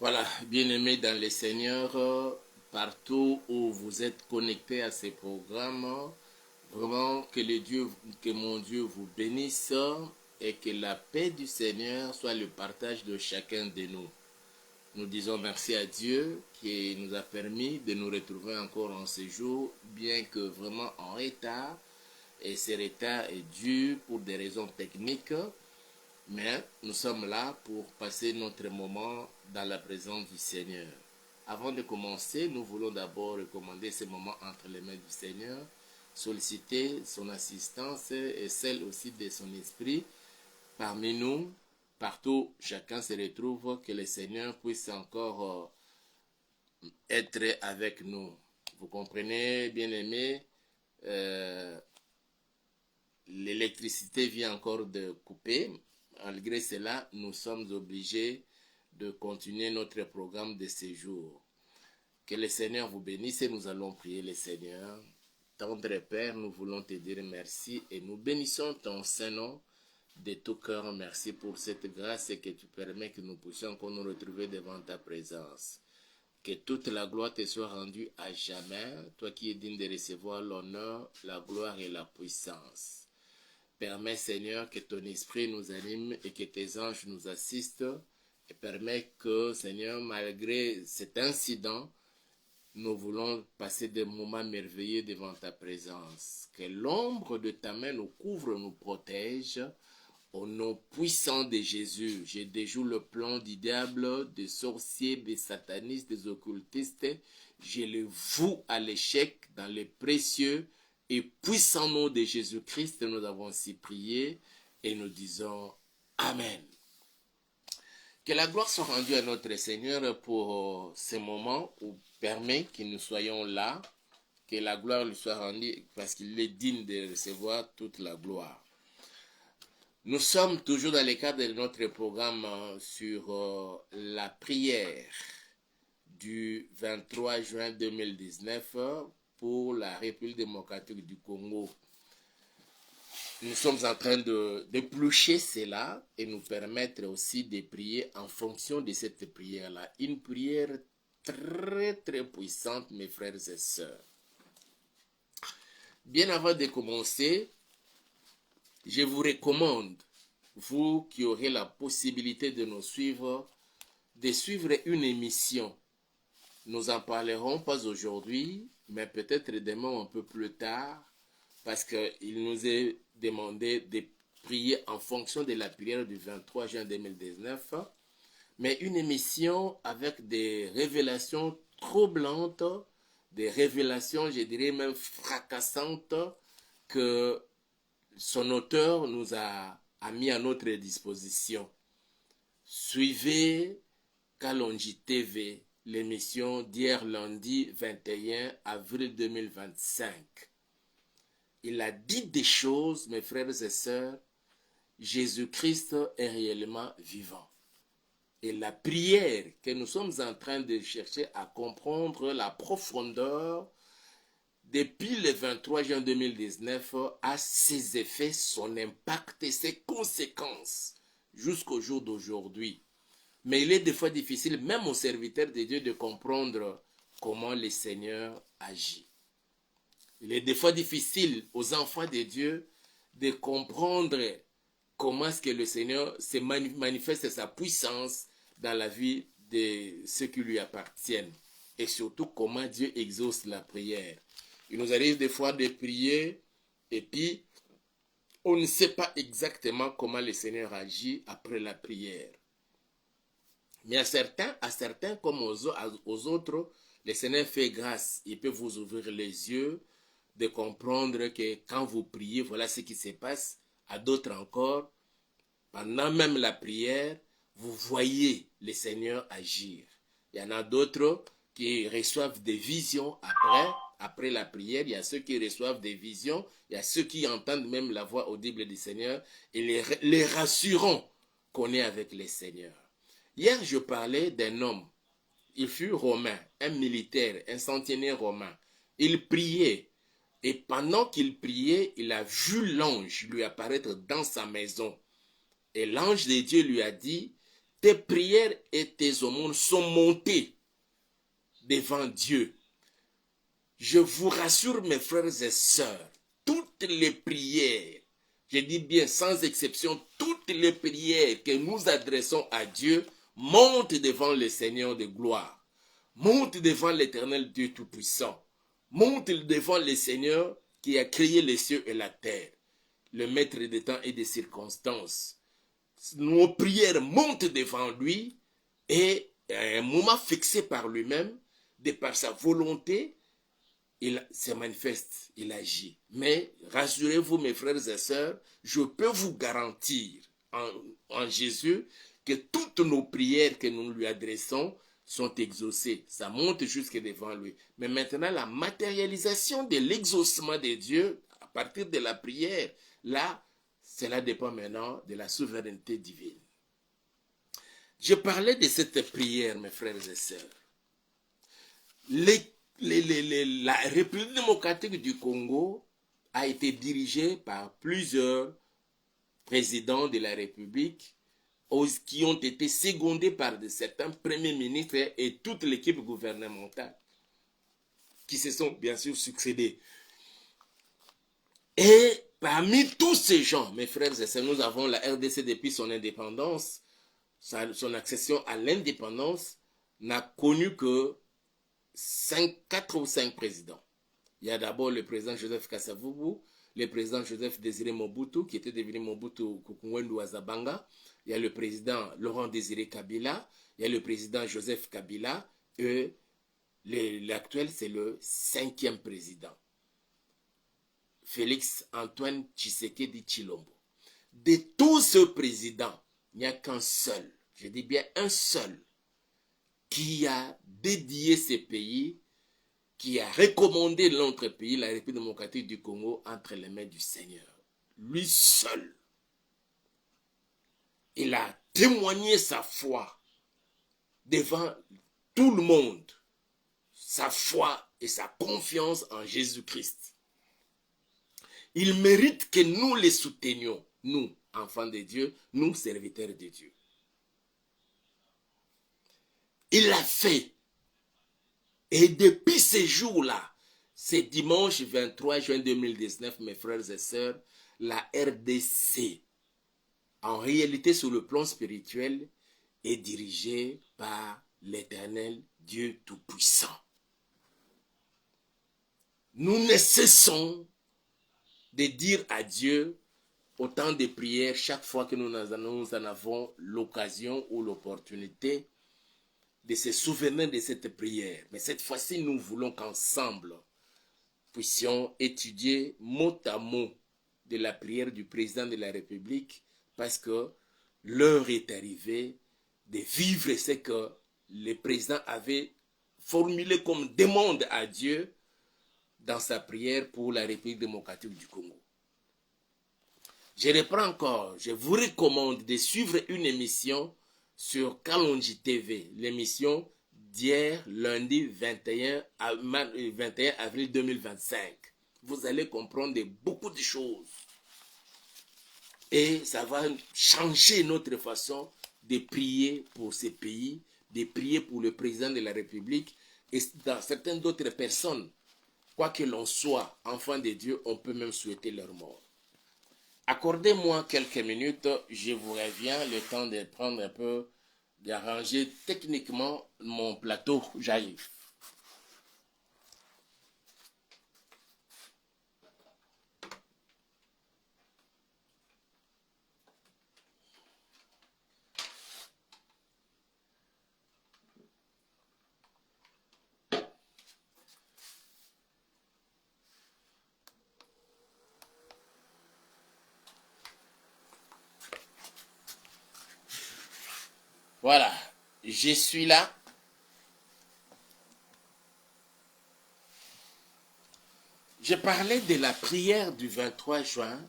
Voilà, bien-aimés dans les Seigneurs, partout où vous êtes connectés à ces programmes, vraiment que mon Dieu vous bénisse et que la paix du Seigneur soit le partage de chacun de nous. Nous disons merci à Dieu qui nous a permis de nous retrouver encore en ce jour, bien que vraiment en retard, et ce retard est dû pour des raisons techniques. Mais nous sommes là pour passer notre moment dans la présence du Seigneur. Avant de commencer, nous voulons d'abord recommander ce moment entre les mains du Seigneur, solliciter son assistance et celle aussi de son esprit parmi nous, partout chacun se retrouve, que le Seigneur puisse encore être avec nous. Vous comprenez, bien-aimés, l'électricité vient encore de couper. Malgré cela, nous sommes obligés de continuer notre programme de séjour. Que le Seigneur vous bénisse et nous allons prier le Seigneur. Tendre Père, nous voulons te dire merci et nous bénissons ton Saint-Nom de tout cœur. Merci pour cette grâce et que tu permets que nous puissions encore nous retrouver devant ta présence. Que toute la gloire te soit rendue à jamais, toi qui es digne de recevoir l'honneur, la gloire et la puissance. Permets, Seigneur, que ton esprit nous anime et que tes anges nous assistent. Et permets que, Seigneur, malgré cet incident, nous voulons passer des moments merveilleux devant ta présence. Que l'ombre de ta main nous couvre, nous protège. Au nom puissant de Jésus, je déjoue le plan du diable, des sorciers, des satanistes, des occultistes. Je le voue à l'échec dans les précieux et puissant nom de Jésus-Christ. Nous avons ainsi prié et nous disons Amen. Que la gloire soit rendue à notre Seigneur pour ce moment où permet que nous soyons là. Que la gloire lui soit rendue parce qu'il est digne de recevoir toute la gloire. Nous sommes toujours dans le cadre de notre programme sur la prière du 23 juin 2019 pour la République démocratique du Congo. Nous sommes en train d'éplucher cela et nous permettre aussi de prier en fonction de cette prière-là. Une prière très très puissante, mes frères et sœurs. Bien avant de commencer, je vous recommande, vous qui aurez la possibilité de nous suivre, de suivre une émission. Nous en parlerons pas aujourd'hui, mais peut-être demain un peu plus tard, parce qu'il nous est demandé de prier en fonction de la prière du 23 juin 2019, mais une émission avec des révélations troublantes, des révélations, je dirais même fracassantes, que son auteur nous a mis à notre disposition. Suivez Kalonji TV, l'émission d'hier lundi 21 avril 2025. Il a dit des choses, mes frères et sœurs, Jésus-Christ est réellement vivant. Et la prière que nous sommes en train de chercher à comprendre la profondeur depuis le 23 juin 2019 a ses effets, son impact et ses conséquences jusqu'au jour d'aujourd'hui. Mais il est des fois difficile, même aux serviteurs de Dieu, de comprendre comment le Seigneur agit. Il est des fois difficile aux enfants de Dieu de comprendre comment est-ce que le Seigneur se manifeste sa puissance dans la vie de ceux qui lui appartiennent. Et surtout comment Dieu exauce la prière. Il nous arrive des fois de prier et puis on ne sait pas exactement comment le Seigneur agit après la prière. Mais à certains comme aux autres, le Seigneur fait grâce. Il peut vous ouvrir les yeux, de comprendre que quand vous priez, voilà ce qui se passe. À d'autres encore, pendant même la prière, vous voyez le Seigneur agir. Il y en a d'autres qui reçoivent des visions après la prière. Il y a ceux qui reçoivent des visions. Il y a ceux qui entendent même la voix audible du Seigneur et les rassurant qu'on est avec le Seigneur. Hier, je parlais d'un homme. Il fut romain, un militaire, un centenaire romain. Il priait. Et pendant qu'il priait, il a vu l'ange lui apparaître dans sa maison. Et l'ange de Dieu lui a dit, tes prières et tes aumônes sont montées devant Dieu. Je vous rassure, mes frères et sœurs, toutes les prières, je dis bien sans exception, toutes les prières que nous adressons à Dieu montent devant le Seigneur de gloire, montent devant l'Éternel Dieu Tout-Puissant, montent devant le Seigneur qui a créé les cieux et la terre, le maître des temps et des circonstances. Nos prières montent devant lui et à un moment fixé par lui-même, de par sa volonté, il se manifeste, il agit. Mais rassurez-vous, mes frères et sœurs, je peux vous garantir en Jésus que toutes nos prières que nous lui adressons sont exaucées. Ça monte jusque devant lui. Mais maintenant, la matérialisation de l'exaucement de Dieu à partir de la prière, là, cela dépend maintenant de la souveraineté divine. Je parlais de cette prière, mes frères et sœurs. La République démocratique du Congo a été dirigée par plusieurs présidents de la République qui ont été secondés par certains premiers ministres et toute l'équipe gouvernementale qui se sont bien sûr succédés. Et parmi tous ces gens, mes frères et sœurs, nous avons la RDC depuis son indépendance, son accession à l'indépendance n'a connu que 4 ou 5 présidents. Il y a d'abord le président Joseph Kasavubu, le président Joseph Désiré Mobutu, qui était devenu Mobutu Kukunwendu Azabanga. Il y a le président Laurent Désiré Kabila. Il y a le président Joseph Kabila. Et l'actuel, c'est le 5e président. Félix Antoine Tshisekedi Tshilombo. De tous ces présidents, il n'y a qu'un seul, je dis bien un seul, qui a dédié ces pays, qui a recommandé notre pays, la République démocratique du Congo, entre les mains du Seigneur. Lui seul. Il a témoigné sa foi devant tout le monde, sa foi et sa confiance en Jésus-Christ. Il mérite que nous les soutenions, nous, enfants de Dieu, nous, serviteurs de Dieu. Il l'a fait. Et depuis ces jours-là, c'est dimanche 23 juin 2019, mes frères et sœurs, la RDC, en réalité sur le plan spirituel, est dirigée par l'Éternel Dieu Tout-Puissant. Nous ne cessons de dire à Dieu autant de prières chaque fois que nous en avons l'occasion ou l'opportunité de se souvenir de cette prière. Mais cette fois-ci, nous voulons qu'ensemble puissions étudier mot à mot de la prière du président de la République, parce que l'heure est arrivée de vivre ce que le président avait formulé comme demande à Dieu dans sa prière pour la République démocratique du Congo. Je reprends encore, je vous recommande de suivre une émission sur Kalonji TV, l'émission d'hier, lundi 21 avril 2025. Vous allez comprendre beaucoup de choses. Et ça va changer notre façon de prier pour ces pays, de prier pour le président de la République et dans certaines d'autres personnes. Quoi que l'on soit, enfant de Dieu, on peut même souhaiter leur mort. Accordez-moi quelques minutes, je vous reviens, le temps de prendre un peu, d'arranger techniquement mon plateau, j'arrive. Voilà, je suis là. Je parlais de la prière du 23 juin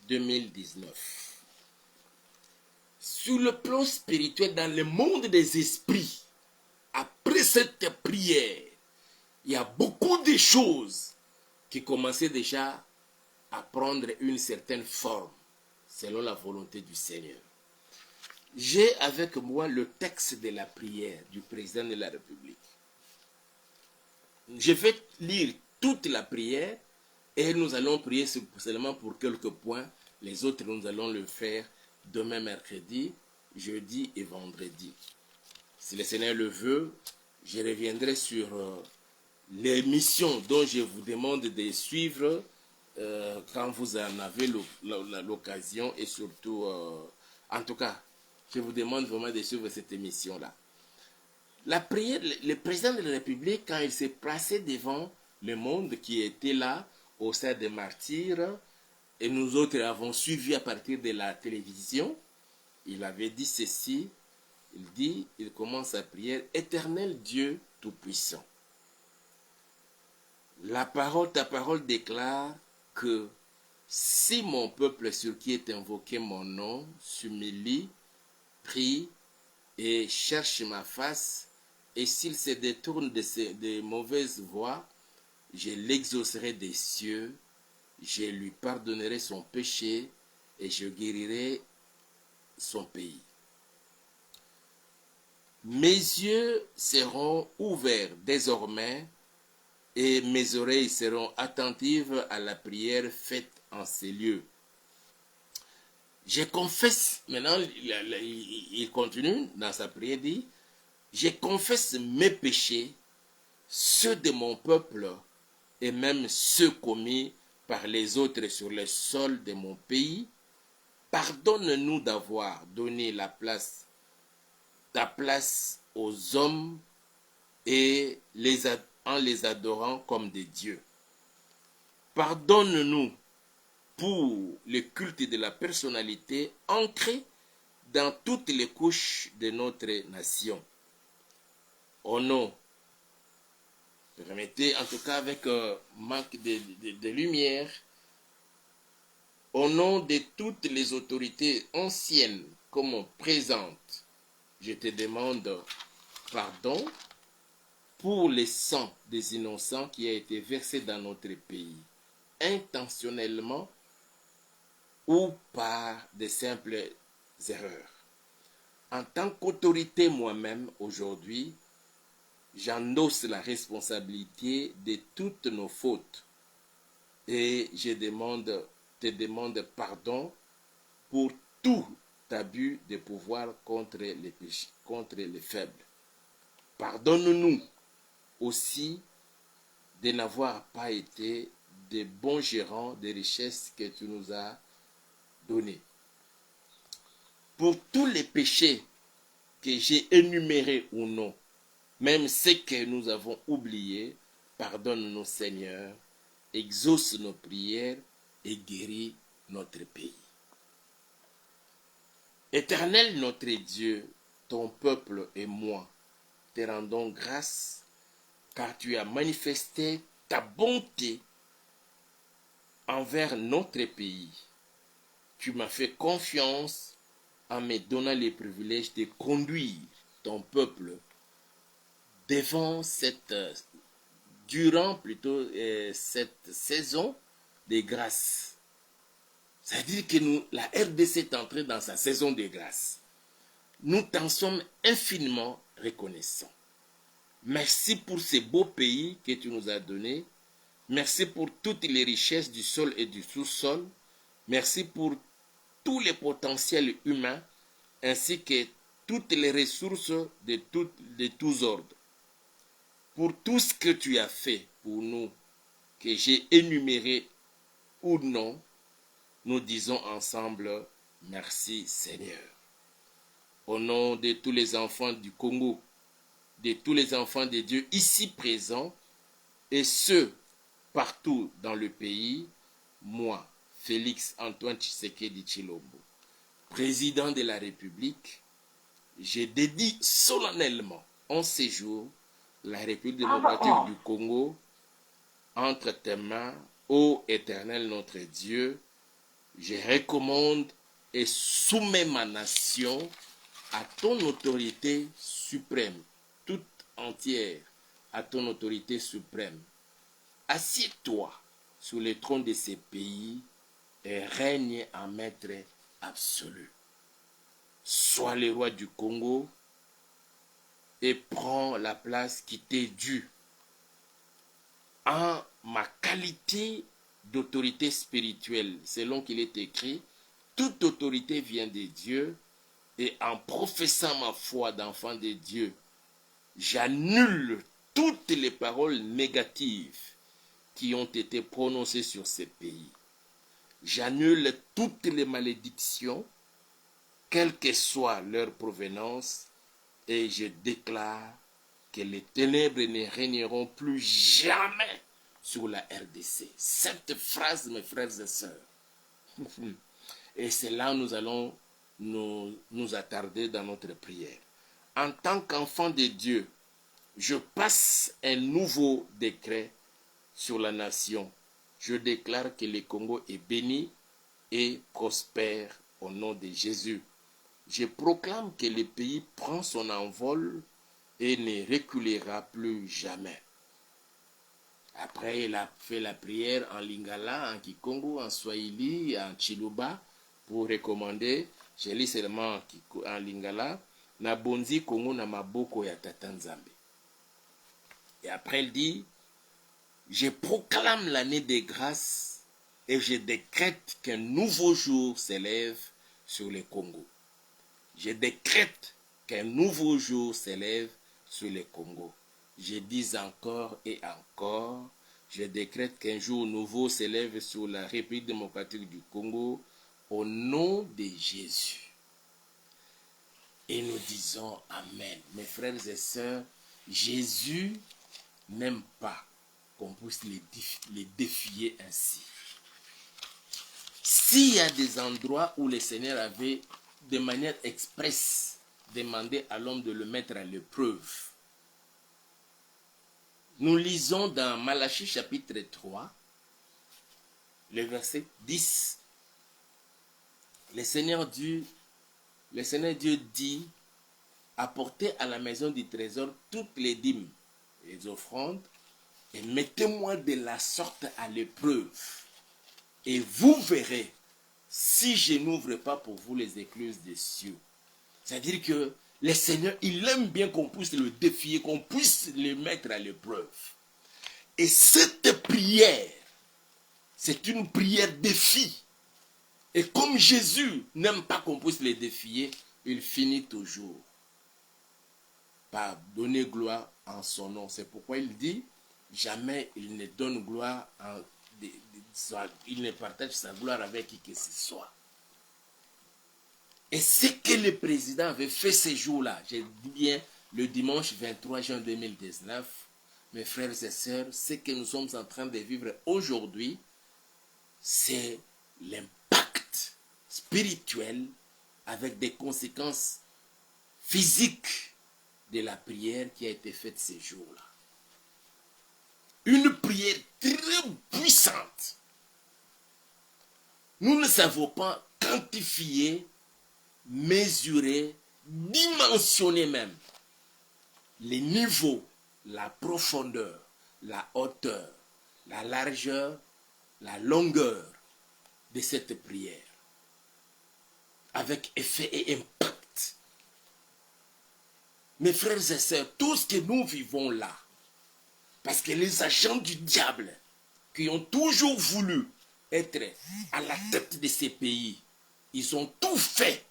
2019. Sur le plan spirituel, dans le monde des esprits, après cette prière, il y a beaucoup de choses qui commençaient déjà à prendre une certaine forme, selon la volonté du Seigneur. j'ai avec moi le texte de la prière du président de la République. Je vais lire toute la prière et nous allons prier seulement pour quelques points. Les autres, nous allons le faire demain mercredi, jeudi et vendredi. Si le Seigneur le veut, je reviendrai sur les missions dont je vous demande de suivre quand vous en avez l'occasion et surtout, en tout cas, je vous demande vraiment de suivre cette émission-là. La prière, le président de la République, quand il s'est placé devant le monde qui était là, au sein des martyrs, et nous autres avons suivi à partir de la télévision, il avait dit ceci, il commence sa prière, Éternel Dieu Tout-Puissant. Ta parole déclare que si mon peuple sur qui est invoqué mon nom s'humilie, prie et cherche ma face, et s'il se détourne de mauvaises voies, je l'exaucerai des cieux, je lui pardonnerai son péché et je guérirai son pays. Mes yeux seront ouverts désormais et mes oreilles seront attentives à la prière faite en ces lieux. Je confesse, maintenant il continue dans sa prière, dit, je confesse mes péchés, ceux de mon peuple et même ceux commis par les autres sur le sol de mon pays. Pardonne-nous d'avoir donné ta place aux hommes et en les adorant comme des dieux. Pardonne-nous pour le culte de la personnalité ancré dans toutes les couches de notre nation. Au nom, permettez en tout cas avec manque de lumière, au nom de toutes les autorités anciennes comme présentes, je te demande pardon pour le sang des innocents qui a été versé dans notre pays, intentionnellement ou par de simples erreurs. En tant qu'autorité moi-même aujourd'hui, j'endosse la responsabilité de toutes nos fautes et te demande pardon pour tout abus de pouvoir contre les péchés, contre les faibles. Pardonne-nous aussi de n'avoir pas été de bons gérants des richesses que tu nous as données. Pour tous les péchés que j'ai énumérés ou non, même ceux que nous avons oubliés, pardonne-nous Seigneur, exauce nos prières et guéris notre pays. Éternel notre Dieu, ton peuple et moi, te rendons grâce car tu as manifesté ta bonté envers notre pays. Tu m'as fait confiance en me donnant les privilèges de conduire ton peuple durant cette saison de grâce. C'est-à-dire que la RDC est entrée dans sa saison de grâce. Nous t'en sommes infiniment reconnaissants. Merci pour ces beaux pays que tu nous as donnés. Merci pour toutes les richesses du sol et du sous-sol. Merci pour tous les potentiels humains ainsi que toutes les ressources de tous ordres. Pour tout ce que tu as fait pour nous, que j'ai énuméré ou non, nous disons ensemble merci Seigneur. Au nom de tous les enfants du Congo, de tous les enfants de Dieu ici présents et ceux partout dans le pays, moi, Félix Antoine Tshisekedi Tshilombo, président de la République, je dédie solennellement en ces jours la République démocratique du Congo entre tes mains, ô Éternel notre Dieu. Je recommande et soumets ma nation à ton autorité suprême, toute entière, à ton autorité suprême. Assieds-toi sur le trône de ces pays et règne en maître absolu. sois le roi du Congo et prends la place qui t'est due. En ma qualité d'autorité spirituelle, selon qu'il est écrit, toute autorité vient de Dieu, et en professant ma foi d'enfant de Dieu, j'annule toutes les paroles négatives qui ont été prononcées sur ces pays. J'annule toutes les malédictions, quelle que soit leur provenance, et je déclare que les ténèbres ne régneront plus jamais sur la RDC. Cette phrase, mes frères et sœurs, et c'est là où nous allons nous attarder dans notre prière. En tant qu'enfant de Dieu, je passe un nouveau décret sur la nation. Je déclare que le Congo est béni et prospère au nom de Jésus. Je proclame que le pays prend son envol et ne reculera plus jamais. Après, il a fait la prière en Lingala, en Kikongo, en Swahili, en Chiluba, pour recommander, je lis seulement en Lingala, na bonzi Congo na maboko ya Tata Nzambe. Et après, il dit, je proclame l'année des grâces et je décrète qu'un nouveau jour s'élève sur le Congo. Je décrète qu'un nouveau jour s'élève sur le Congo. Je dis encore et encore, je décrète qu'un jour nouveau s'élève sur la République démocratique du Congo au nom de Jésus. Et nous disons Amen. Mes frères et sœurs, Jésus n'aime pas qu'on puisse les défier ainsi. S'il y a des endroits où le Seigneur avait de manière expresse demandé à l'homme de le mettre à l'épreuve, nous lisons dans Malachie chapitre 3, le verset 10, le Seigneur Dieu dit, apportez à la maison du trésor toutes les dîmes, les offrandes, et mettez-moi de la sorte à l'épreuve. Et vous verrez si je n'ouvre pas pour vous les écluses des cieux. C'est-à-dire que le Seigneur, il aime bien qu'on puisse le défier, qu'on puisse le mettre à l'épreuve. Et cette prière, c'est une prière défi. Et comme Jésus n'aime pas qu'on puisse les défier, il finit toujours par donner gloire en son nom. C'est pourquoi il dit, jamais il ne donne gloire il ne partage sa gloire avec qui que ce soit. Et ce que le président avait fait ces jours-là, j'ai dit bien le dimanche 23 juin 2019, mes frères et sœurs, ce que nous sommes en train de vivre aujourd'hui, c'est l'impact spirituel avec des conséquences physiques de la prière qui a été faite ces jours-là. Une prière très puissante. Nous ne savons pas quantifier, mesurer, dimensionner même les niveaux, la profondeur, la hauteur, la largeur, la longueur de cette prière. Avec effet et impact. Mes frères et sœurs, tout ce que nous vivons là, parce que les agents du diable qui ont toujours voulu être à la tête de ces pays, ils ont tout fait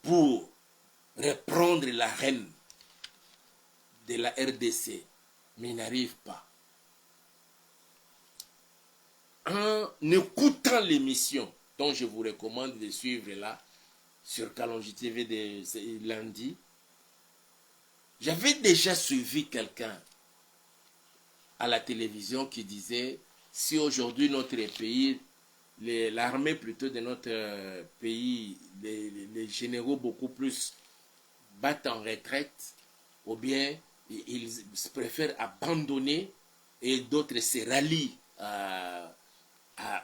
pour reprendre la reine de la RDC, mais ils n'arrivent pas. En écoutant l'émission dont je vous recommande de suivre là, sur Kalonji TV de lundi, j'avais déjà suivi quelqu'un à la télévision qui disait, si aujourd'hui notre pays, l'armée plutôt de notre pays, les généraux beaucoup plus battent en retraite, ou bien ils préfèrent abandonner et d'autres se rallient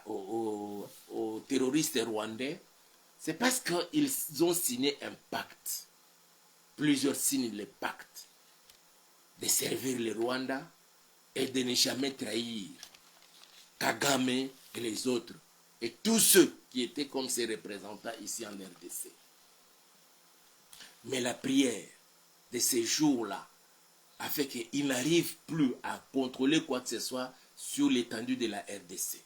aux terroristes rwandais, c'est parce qu'ils ont signé un pacte. Plusieurs signent le pacte de servir le Rwanda et de ne jamais trahir Kagame et les autres. et tous ceux qui étaient comme ses représentants ici en RDC. Mais la prière de ces jours-là a fait qu'il n'arrive plus à contrôler quoi que ce soit sur l'étendue de la RDC.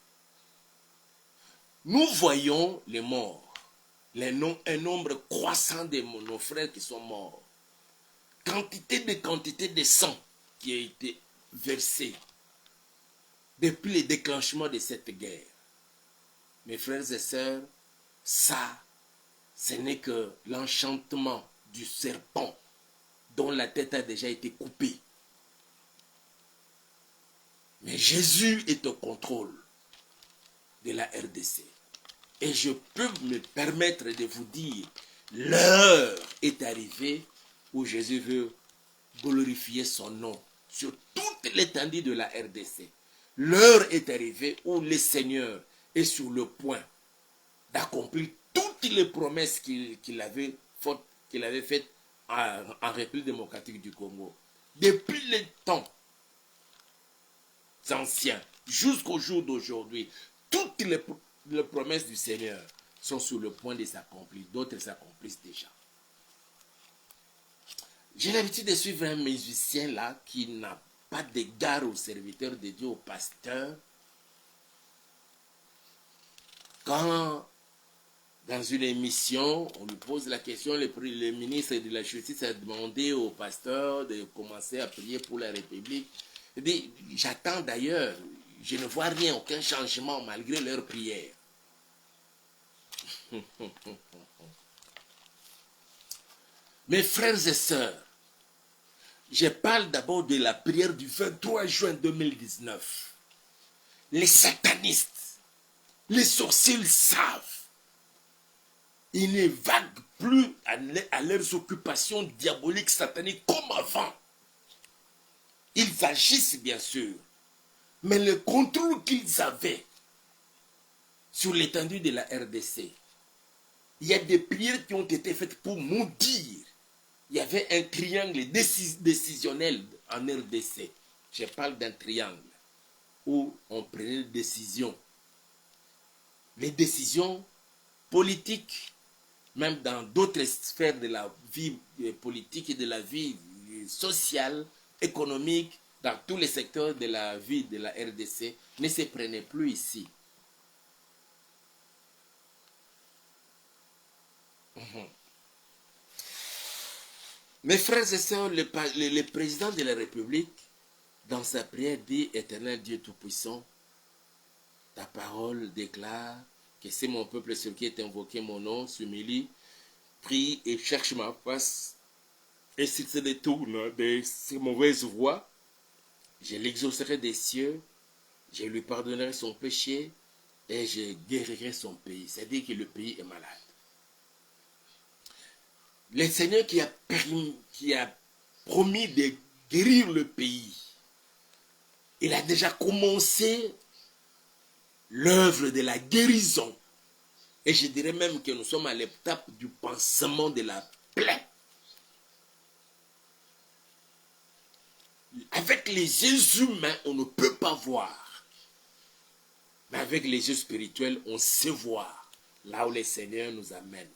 Nous voyons les morts, un nombre croissant de nos frères qui sont morts. Quantité de sang qui a été versé depuis le déclenchement de cette guerre. Mes frères et sœurs, ça, ce n'est que l'enchantement du serpent dont la tête a déjà été coupée. Mais Jésus est au contrôle de la RDC. Et je peux me permettre de vous dire, l'heure est arrivée où Jésus veut glorifier son nom sur toute l'étendue de la RDC. L'heure est arrivée où le Seigneur est sur le point d'accomplir toutes les promesses qu'il avait faites en République démocratique du Congo. Depuis les temps anciens jusqu'au jour d'aujourd'hui, toutes les promesses du Seigneur sont sur le point de s'accomplir. D'autres s'accomplissent déjà. J'ai l'habitude de suivre un musicien là qui n'a pas d'égard aux serviteurs de Dieu, aux pasteurs. Quand dans une émission, on lui pose la question, le ministre de la Justice a demandé aux pasteurs de commencer à prier pour la République. Il dit, j'attends d'ailleurs, je ne vois rien, aucun changement malgré leurs prières. Mes frères et sœurs, je parle d'abord de la prière du 23 juin 2019. Les satanistes, les sorciers le savent. Ils ne vaguent plus à leurs occupations diaboliques, sataniques comme avant. Ils agissent bien sûr, mais le contrôle qu'ils avaient sur l'étendue de la RDC, il y a des prières qui ont été faites pour maudire. Il y avait un triangle décisionnel en RDC. Je parle d'un triangle où on prenait des décisions. Les décisions politiques, même dans d'autres sphères de la vie politique et de la vie sociale, économique, dans tous les secteurs de la vie de la RDC, ne se prenaient plus ici. Mes frères et sœurs, le président de la République, dans sa prière, dit: Éternel Dieu Tout-Puissant, ta parole déclare que c'est mon peuple sur qui est invoqué mon nom, s'humilie, prie et cherche ma face, et s'il se détourne de ses mauvaises voies, je l'exaucerai des cieux, je lui pardonnerai son péché, et je guérirai son pays. C'est-à-dire que le pays est malade. Le Seigneur qui a promis de guérir le pays, il a déjà commencé l'œuvre de la guérison. Et je dirais même que nous sommes à l'étape du pansement de la plaie. Avec les yeux humains, on ne peut pas voir. Mais avec les yeux spirituels, on sait voir là où le Seigneur nous amène.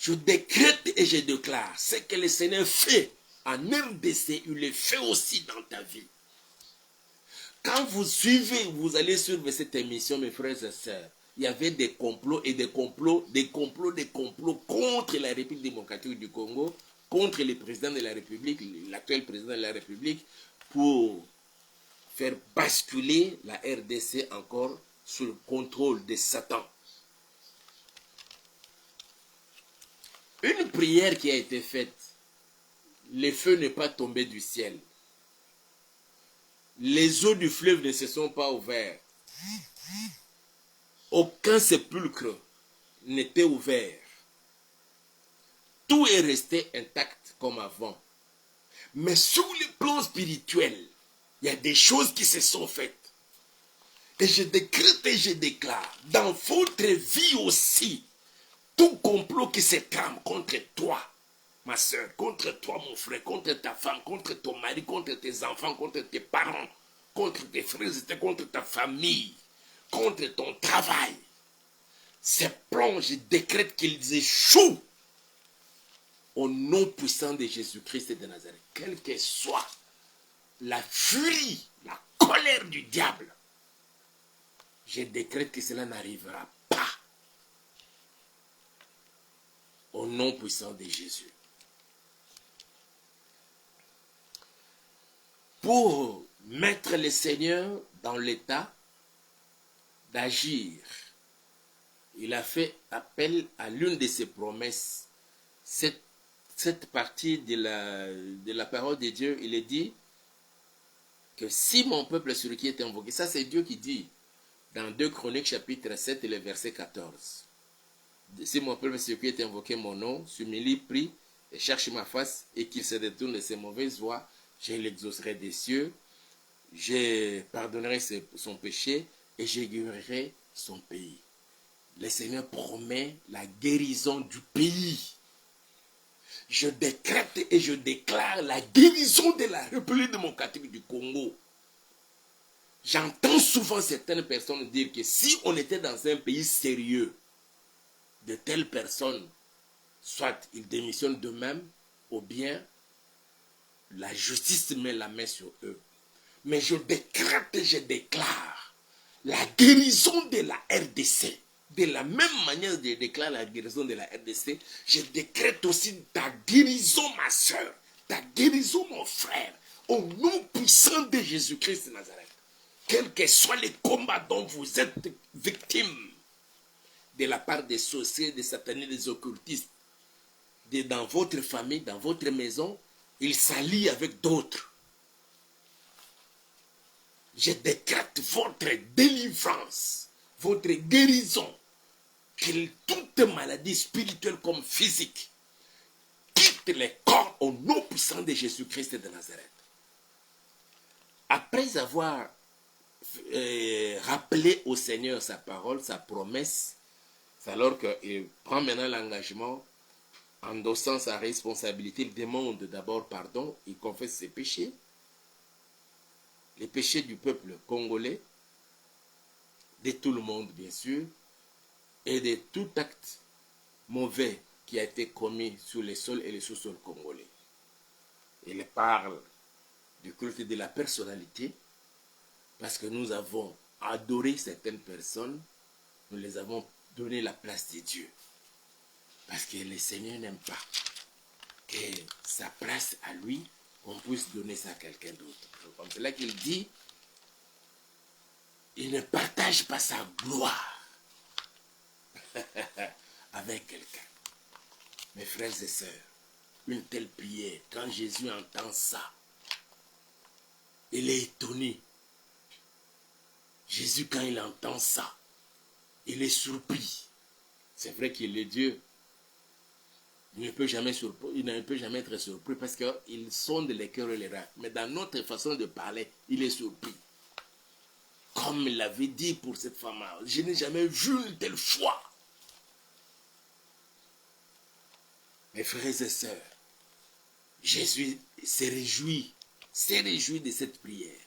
Je décrète et je déclare ce que le Seigneur fait en RDC, il le fait aussi dans ta vie. Quand vous suivez, vous allez suivre cette émission, mes frères et sœurs, il y avait des complots et des complots contre la République démocratique du Congo, contre le président de la République, l'actuel président de la République, pour faire basculer la RDC encore sous le contrôle de Satan. Une prière qui a été faite, le feu n'est pas tombé du ciel. Les eaux du fleuve ne se sont pas ouvertes. Aucun sépulcre n'était ouvert. Tout est resté intact comme avant. Mais sur le plan spirituel, il y a des choses qui se sont faites. Et je décrète et je déclare, dans votre vie aussi, tout complot qui se trame contre toi, ma soeur, contre toi, mon frère, contre ta femme, contre ton mari, contre tes enfants, contre tes parents, contre tes frères, contre ta famille, contre ton travail. Ces plans, je décrète qu'ils échouent au nom puissant de Jésus-Christ de Nazareth. Quelle que soit la furie, la colère du diable, je décrète que cela n'arrivera pas. Au nom puissant de Jésus. Pour mettre le Seigneur dans l'état d'agir, il a fait appel à l'une de ses promesses. Cette partie de la parole de Dieu, il est dit que si mon peuple sur qui est invoqué, ça c'est Dieu qui dit dans 2 Chroniques chapitre 7 et le verset 14. Si mon peuple sur qui est invoqué mon nom, s'humilie, prie et cherche ma face et qu'il se détourne de ses mauvaises voies, je l'exaucerai des cieux, je pardonnerai son péché et je guérirai son pays. Le Seigneur promet la guérison du pays. Je décrète et je déclare la guérison de la République démocratique du Congo. J'entends souvent certaines personnes dire que si on était dans un pays sérieux, de telles personnes, soit ils démissionnent d'eux-mêmes, ou bien la justice met la main sur eux. Mais je décrète et je déclare la guérison de la RDC. De la même manière que je déclare la guérison de la RDC, je décrète aussi ta guérison, ma soeur, ta guérison, mon frère, au nom puissant de Jésus-Christ de Nazareth. Quels que soient les combats dont vous êtes victimes, de la part des sorciers, des satanistes, des occultistes, dans votre famille, dans votre maison, ils s'allient avec d'autres. Je décrète votre délivrance, votre guérison, que toute maladie spirituelle comme physique quitte les corps au nom puissant de Jésus-Christ de Nazareth. Après avoir rappelé au Seigneur sa parole, sa promesse, c'est alors qu'il prend maintenant l'engagement, endossant sa responsabilité, il demande d'abord pardon, il confesse ses péchés, les péchés du peuple congolais, de tout le monde bien sûr, et de tout acte mauvais qui a été commis sur les sols et les sous-sols congolais. Il parle du culte de la personnalité, parce que nous avons adoré certaines personnes, nous les avons donné la place de Dieu. Parce que le Seigneur n'aime pas que sa place à lui, on puisse donner ça à quelqu'un d'autre. Comme c'est là qu'il dit, il ne partage pas sa gloire avec quelqu'un. Mes frères et sœurs, une telle prière, quand Jésus entend ça, il est étonné. Jésus, quand il entend ça, il est surpris. C'est vrai qu'il est Dieu. Il ne peut jamais être surpris parce qu'il sonde les cœurs et les reins. Mais dans notre façon de parler, il est surpris. Comme il l'avait dit pour cette femme, je n'ai jamais vu une telle foi. Mes frères et sœurs, Jésus s'est réjoui de cette prière.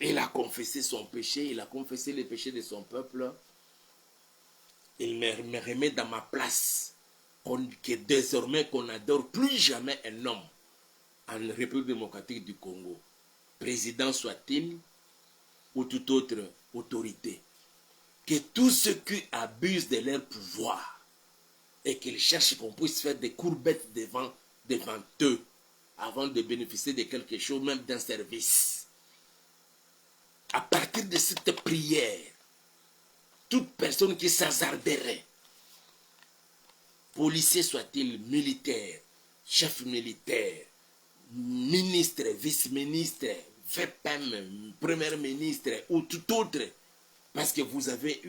Il a confessé son péché, il a confessé les péchés de son peuple. Il me remet dans ma place. Que désormais qu'on n'adore plus jamais un homme en République démocratique du Congo, président soit-il ou toute autre autorité, que tous ceux qui abusent de leur pouvoir et qu'ils cherchent qu'on puisse faire des courbettes devant eux avant de bénéficier de quelque chose, même d'un service. À partir de cette prière, toute personne qui s'hasarderait, policier soit-il, militaire, chef militaire, ministre, vice-ministre, VPM, premier ministre ou tout autre, parce que vous avez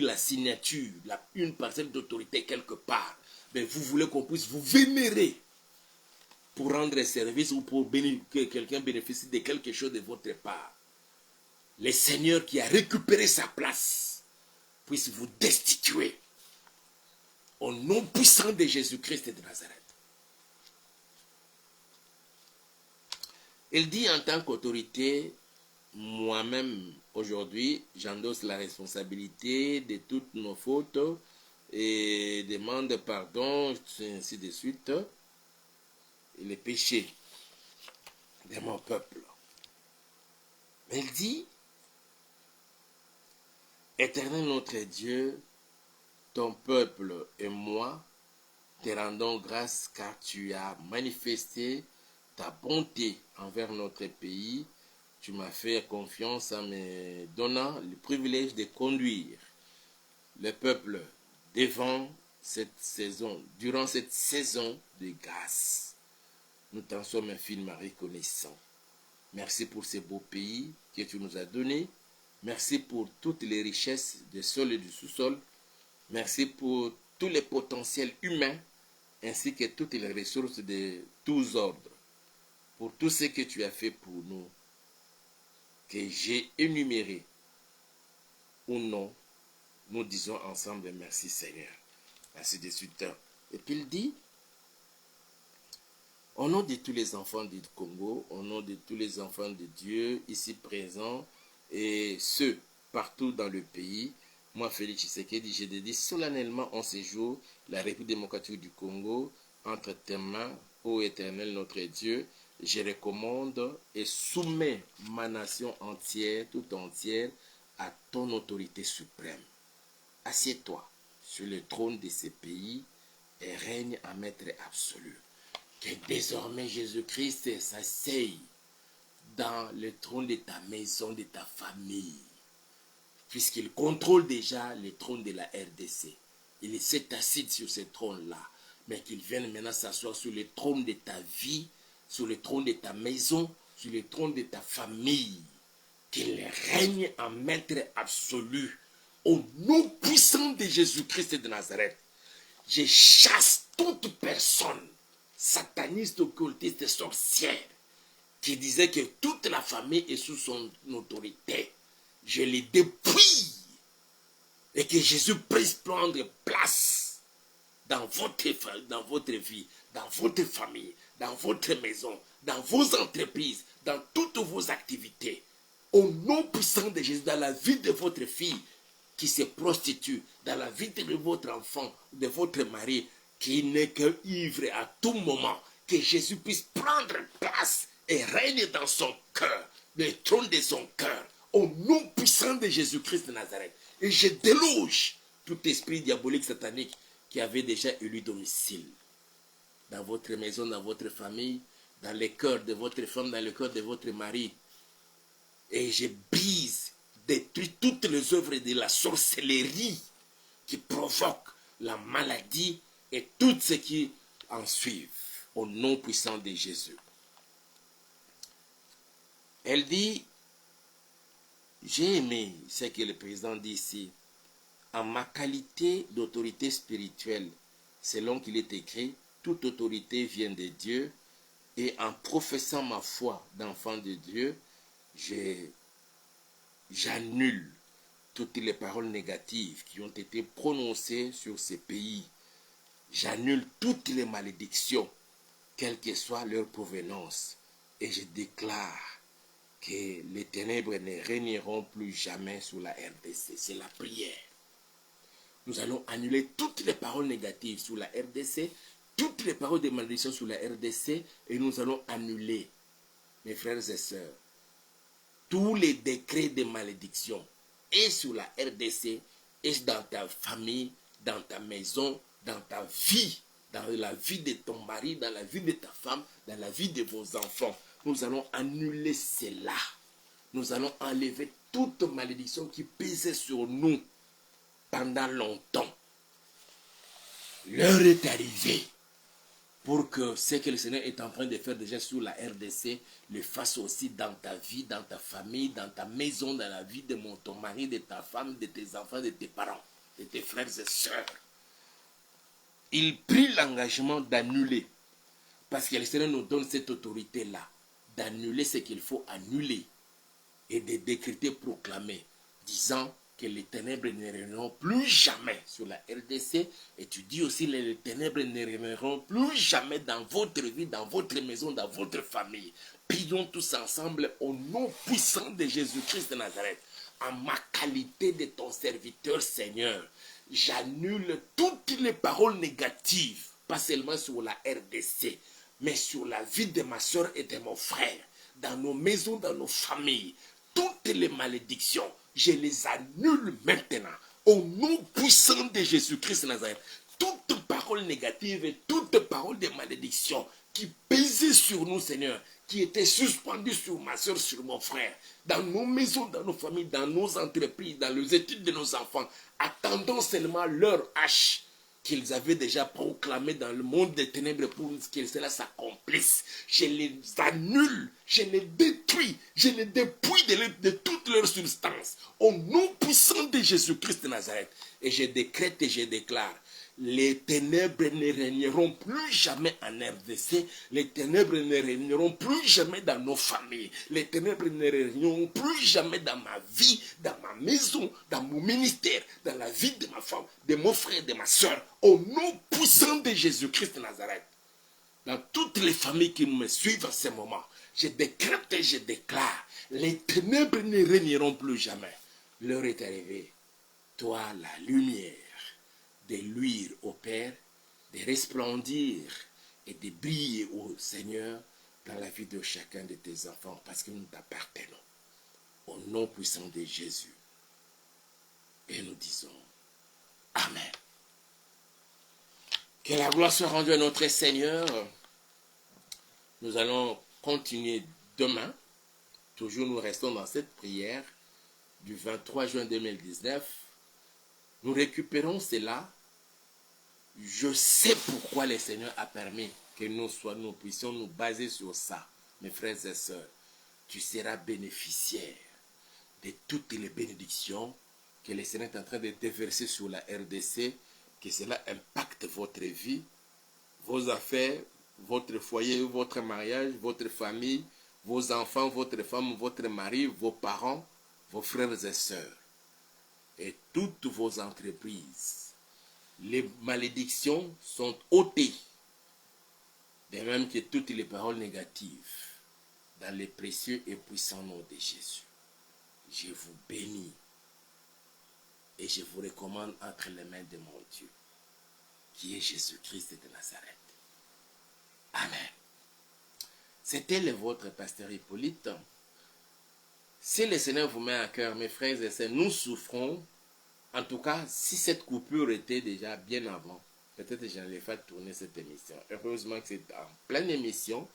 la signature, une parcelle d'autorité quelque part, mais vous voulez qu'on puisse vous vénérer pour rendre service ou pour que quelqu'un bénéficie de quelque chose de votre part. Le Seigneur qui a récupéré sa place puisse vous destituer au nom puissant de Jésus-Christ de Nazareth. Il dit en tant qu'autorité, moi-même, aujourd'hui, j'endosse la responsabilité de toutes nos fautes et demande pardon, ainsi de suite, et les péchés de mon peuple. Mais il dit, Éternel notre Dieu, ton peuple et moi te rendons grâce car tu as manifesté ta bonté envers notre pays. Tu m'as fait confiance en me donnant le privilège de conduire le peuple durant cette saison de grâce. Nous t'en sommes infiniment reconnaissants. Merci pour ce beau pays que tu nous as donné. Merci pour toutes les richesses du sol et du sous-sol. Merci pour tous les potentiels humains ainsi que toutes les ressources de tous ordres. Pour tout ce que tu as fait pour nous, que j'ai énuméré ou non, nous disons ensemble merci Seigneur. Ainsi de suite. Et puis il dit, au nom de tous les enfants du Congo, au nom de tous les enfants de Dieu ici présents et ceux partout dans le pays, moi Félix Tshisekedi, je dédie solennellement en ce jour la République démocratique du Congo entre tes mains, ô Éternel notre Dieu. Je recommande et soumets ma nation entière, tout entière, à ton autorité suprême. Assieds-toi sur le trône de ces pays et règne en maître absolu. Que désormais Jésus-Christ s'asseye dans le trône de ta maison, de ta famille, puisqu'il contrôle déjà le trône de la RDC. Il s'est assis sur ce trône-là, mais qu'il vienne maintenant s'asseoir sur le trône de ta vie, sur le trône de ta maison, sur le trône de ta famille. Qu'il règne en maître absolu. Au nom puissant de Jésus-Christ de Nazareth, je chasse toute personne sataniste, occultiste, sorcière, qui disait que toute la famille est sous son autorité. Je les dépouille et que Jésus puisse prendre place dans votre vie, dans votre famille, dans votre maison, dans vos entreprises, dans toutes vos activités. Au nom puissant de Jésus, dans la vie de votre fille qui se prostitue, dans la vie de votre enfant, de votre mari, qui n'est que ivre à tout moment, que Jésus puisse prendre place et règne dans son cœur, le trône de son cœur, au nom puissant de Jésus-Christ de Nazareth. Et je déloge tout esprit diabolique satanique qui avait déjà élu domicile dans votre maison, dans votre famille, dans le cœur de votre femme, dans le cœur de votre mari. Et je brise, détruis toutes les œuvres de la sorcellerie qui provoquent la maladie et tout ce qui en suivent, au nom puissant de Jésus. Elle dit, j'ai aimé ce que le président dit ici, en ma qualité d'autorité spirituelle, selon qu'il est écrit, toute autorité vient de Dieu, et en professant ma foi d'enfant de Dieu, j'annule toutes les paroles négatives qui ont été prononcées sur ces pays. J'annule toutes les malédictions, quelle que soit leur provenance, et je déclare que les ténèbres ne régneront plus jamais sur la RDC. C'est la prière. Nous allons annuler toutes les paroles négatives sur la RDC, toutes les paroles de malédiction sur la RDC, et nous allons annuler, mes frères et sœurs, tous les décrets de malédiction, et sur la RDC, et dans ta famille, dans ta maison, dans ta vie, dans la vie de ton mari, dans la vie de ta femme, dans la vie de vos enfants. Nous allons annuler cela. Nous allons enlever toute malédiction qui pesait sur nous pendant longtemps. L'heure est arrivée pour que ce que le Seigneur est en train de faire déjà sur la RDC le fasse aussi dans ta vie, dans ta famille, dans ta maison, dans la vie de ton mari, de ta femme, de tes enfants, de tes parents, de tes frères et sœurs. Il prit l'engagement d'annuler, parce que le Seigneur nous donne cette autorité-là, d'annuler ce qu'il faut annuler et de décréter, proclamer, disant que les ténèbres ne régneront plus jamais sur la RDC. Et tu dis aussi les ténèbres ne régneront plus jamais dans votre vie, dans votre maison, dans votre famille. Prions tous ensemble au nom puissant de Jésus-Christ de Nazareth. En ma qualité de ton serviteur, Seigneur, j'annule toutes les paroles négatives, pas seulement sur la RDC, mais sur la vie de ma soeur et de mon frère, dans nos maisons, dans nos familles. Toutes les malédictions, je les annule maintenant. Au nom puissant de Jésus-Christ de Nazareth, toute parole négative et toute parole de malédiction qui pesait sur nous, Seigneur, qui était suspendue sur ma soeur, sur mon frère, dans nos maisons, dans nos familles, dans nos entreprises, dans les études de nos enfants, attendant seulement leur hache qu'ils avaient déjà proclamé dans le monde des ténèbres pour que cela s'accomplisse. Je les annule, je les détruis, je les dépouille de toute leur substance. Au nom puissant de Jésus-Christ de Nazareth. Et je décrète et je déclare, les ténèbres ne régneront plus jamais en RDC, les ténèbres ne régneront plus jamais dans nos familles, les ténèbres ne régneront plus jamais dans ma vie, dans ma maison, dans mon ministère, dans la vie de ma femme, de mon frère, de ma soeur, au nom puissant de Jésus-Christ de Nazareth. Dans toutes les familles qui me suivent en ce moment, je décrète et je déclare, les ténèbres ne régneront plus jamais. L'heure est arrivée. Toi, la lumière, de luire au Père, de resplendir et de briller au Seigneur dans la vie de chacun de tes enfants, parce que nous t'appartenons. Au nom puissant de Jésus. Et nous disons Amen. Que la gloire soit rendue à notre Seigneur. Nous allons continuer demain. Toujours nous restons dans cette prière du 23 juin 2019. Nous récupérons cela. Je sais pourquoi le Seigneur a permis que nous puissions nous baser sur ça. Mes frères et sœurs, tu seras bénéficiaire de toutes les bénédictions que le Seigneur est en train de déverser sur la RDC, que cela impacte votre vie, vos affaires, votre foyer, votre mariage, votre famille, vos enfants, votre femme, votre mari, vos parents, vos frères et sœurs, et toutes vos entreprises. Les malédictions sont ôtées, de même que toutes les paroles négatives, dans le précieux et puissant nom de Jésus. Je vous bénis et je vous recommande entre les mains de mon Dieu, qui est Jésus-Christ de Nazareth. Amen. C'était le vôtre pasteur Hippolyte. Si le Seigneur vous met à cœur, mes frères et sœurs, nous souffrons. En tout cas, si cette coupure était déjà bien avant, peut-être j'allais faire tourner cette émission. Heureusement que c'est en pleine émission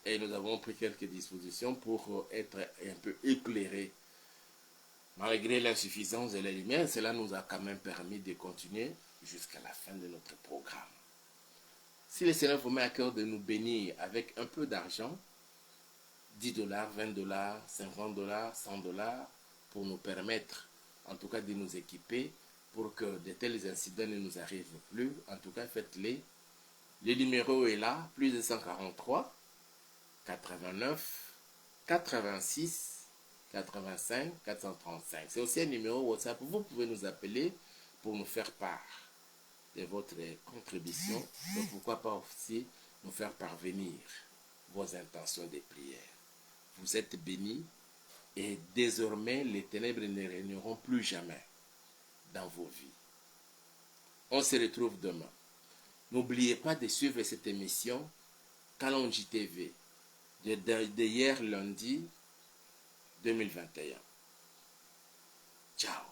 et nous avons pris quelques dispositions pour être un peu éclairés. Malgré l'insuffisance de la lumière, cela nous a quand même permis de continuer jusqu'à la fin de notre programme. Si le Seigneur vous met à cœur de nous bénir avec un peu d'argent, $10, $20, $50, $100, pour nous permettre en tout cas de nous équiper pour que de tels incidents ne nous arrivent plus. En tout cas, faites-les. Le numéro est là, plus de 143 89 86 85 435. C'est aussi un numéro WhatsApp. Vous pouvez nous appeler pour nous faire part de votre contribution. Et pourquoi pas aussi nous faire parvenir vos intentions de prière. Vous êtes bénis. Et désormais, les ténèbres ne régneront plus jamais dans vos vies. On se retrouve demain. N'oubliez pas de suivre cette émission Kalonji TV de hier lundi 2021. Ciao.